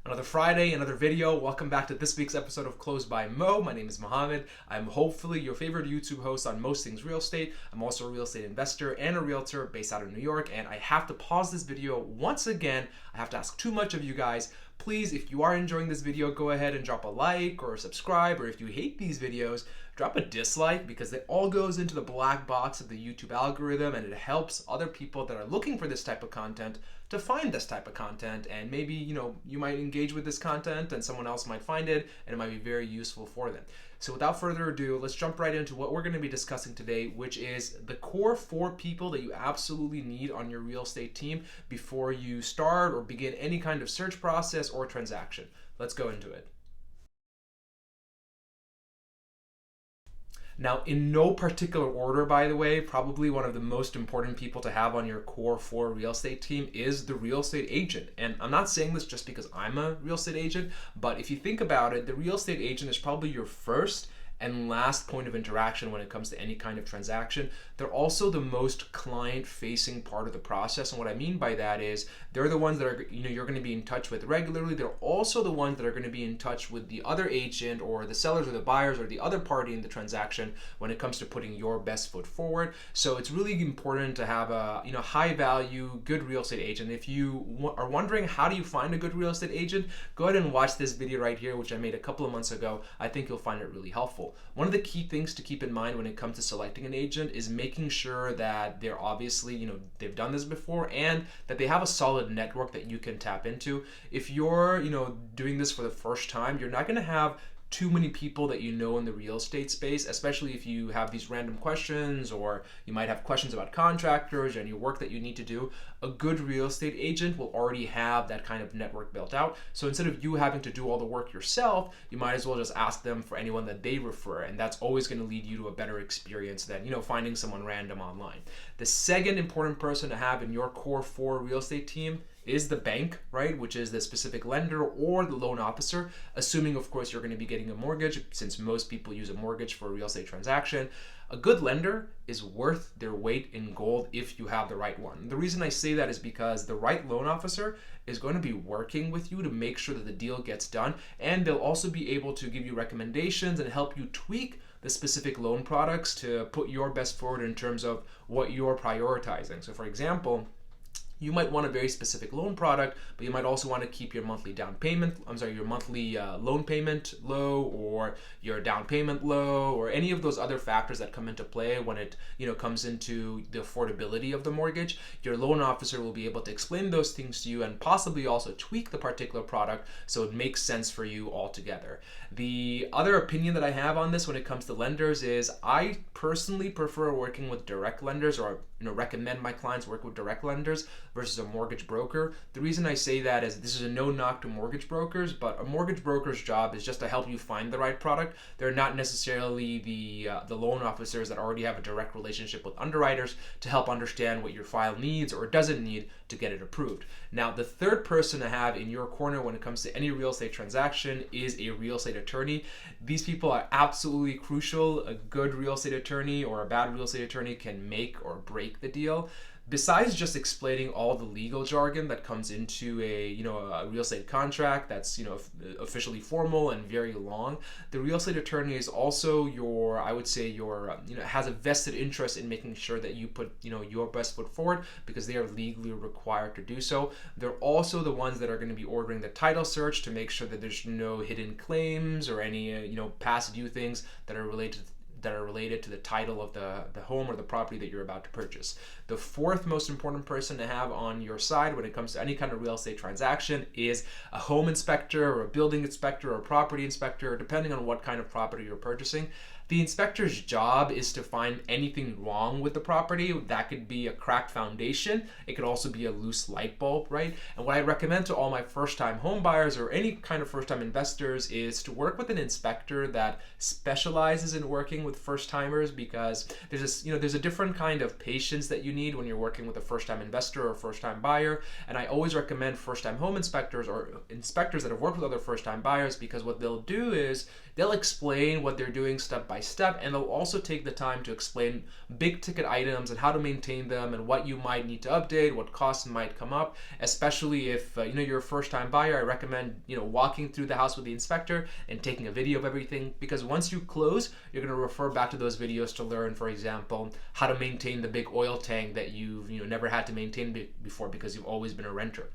Another Friday, another video. Welcome back to this week's episode of Closed by Mo. My name is Mohammed. I'm hopefully your favorite YouTube host on most things real estate. I'm also a real estate investor and a realtor based out of New York. And I have to pause this video once again. I have to ask too much of you guys. Please, if you are enjoying this video, go ahead and drop a like or subscribe. Or if you hate these videos, drop a dislike, because it all goes into the black box of the YouTube algorithm, and it helps other people that are looking for this type of content to find this type of content. And maybe you might engage with this content and someone else might find it and it might be very useful for them. So without further ado, let's jump right into what we're going to be discussing today, which is the core 4 people that you absolutely need on your real estate team before you start or begin any kind of search process or transaction. Let's go into it. Now, in no particular order, by the way, probably one of the most important people to have on your core 4 real estate team is the real estate agent. And I'm not saying this just because I'm a real estate agent, but if you think about it, the real estate agent is probably your first and last point of interaction when it comes to any kind of transaction. They're also the most client-facing part of the process, and what I mean by that is they're the ones that are you're going to be in touch with regularly. They're also the ones that are going to be in touch with the other agent or the sellers or the buyers or the other party in the transaction when it comes to putting your best foot forward. So it's really important to have a high-value, good real estate agent. If you are wondering how do you find a good real estate agent, go ahead and watch this video right here, which I made a couple of months ago. I think you'll find it really helpful. One of the key things to keep in mind when it comes to selecting an agent is making sure that they're obviously, they've done this before and that they have a solid network that you can tap into. If you're, doing this for the first time, you're not going to have too many people that in the real estate space, especially if you have these random questions or you might have questions about contractors or any work that you need to do. A good real estate agent will already have that kind of network built out. So instead of you having to do all the work yourself, you might as well just ask them for anyone that they refer, and that's always going to lead you to a better experience than finding someone random online. The second important person to have in your core 4 real estate team is the bank, right? Which is the specific lender or the loan officer, assuming of course you're going to be getting a mortgage, since most people use a mortgage for a real estate transaction. A good lender is worth their weight in gold if you have the right one. The reason I say that is because the right loan officer is going to be working with you to make sure that the deal gets done, and they'll also be able to give you recommendations and help you tweak the specific loan products to put your best forward in terms of what you're prioritizing. So for example, you might want a very specific loan product, but you might also want to keep your monthly your monthly loan payment low, or your down payment low, or any of those other factors that come into play when it comes into the affordability of the mortgage. Your loan officer will be able to explain those things to you and possibly also tweak the particular product so it makes sense for you altogether. The other opinion that I have on this when it comes to lenders is I personally prefer working with direct lenders, or recommend my clients work with direct lenders versus a mortgage broker. The reason I say that is this is a no knock to mortgage brokers, but a mortgage broker's job is just to help you find the right product. They're not necessarily the loan officers that already have a direct relationship with underwriters to help understand what your file needs or doesn't need to get it approved. Now, the third person to have in your corner when it comes to any real estate transaction is a real estate attorney. These people are absolutely crucial. A good real estate attorney or a bad real estate attorney can make or break the deal. Besides just explaining all the legal jargon that comes into a real estate contract that's officially formal and very long, the real estate attorney is also has a vested interest in making sure that you put your best foot forward, because they are legally required to do so. They're also the ones that are going to be ordering the title search to make sure that there's no hidden claims or any past due things that are related to the title of the home or the property that you're about to purchase. The fourth most important person to have on your side when it comes to any kind of real estate transaction is a home inspector or a building inspector or a property inspector, depending on what kind of property you're purchasing. The inspector's job is to find anything wrong with the property. That could be a cracked foundation. It could also be a loose light bulb, right? And what I recommend to all my first-time home buyers or any kind of first-time investors is to work with an inspector that specializes in working with first-timers, because there's a different kind of patience that you need when you're working with a first-time investor or a first-time buyer. And I always recommend first-time home inspectors or inspectors that have worked with other first-time buyers, because what they'll do is they'll explain what they're doing step by by step, and they'll also take the time to explain big ticket items and how to maintain them and what you might need to update, what costs might come up, especially if you're a first-time buyer. I recommend walking through the house with the inspector and taking a video of everything, because once you close, you're going to refer back to those videos to learn, for example, how to maintain the big oil tank that you've never had to maintain before because you've always been a renter.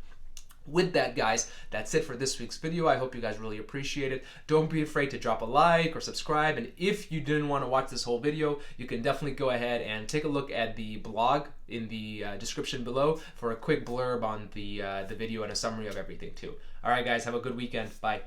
With that, guys, that's it for this week's video. I hope you guys really appreciate it. Don't be afraid to drop a like or subscribe. And if you didn't want to watch this whole video, you can definitely go ahead and take a look at the blog in the description below for a quick blurb on the video and a summary of everything too. All right, guys, have a good weekend. Bye.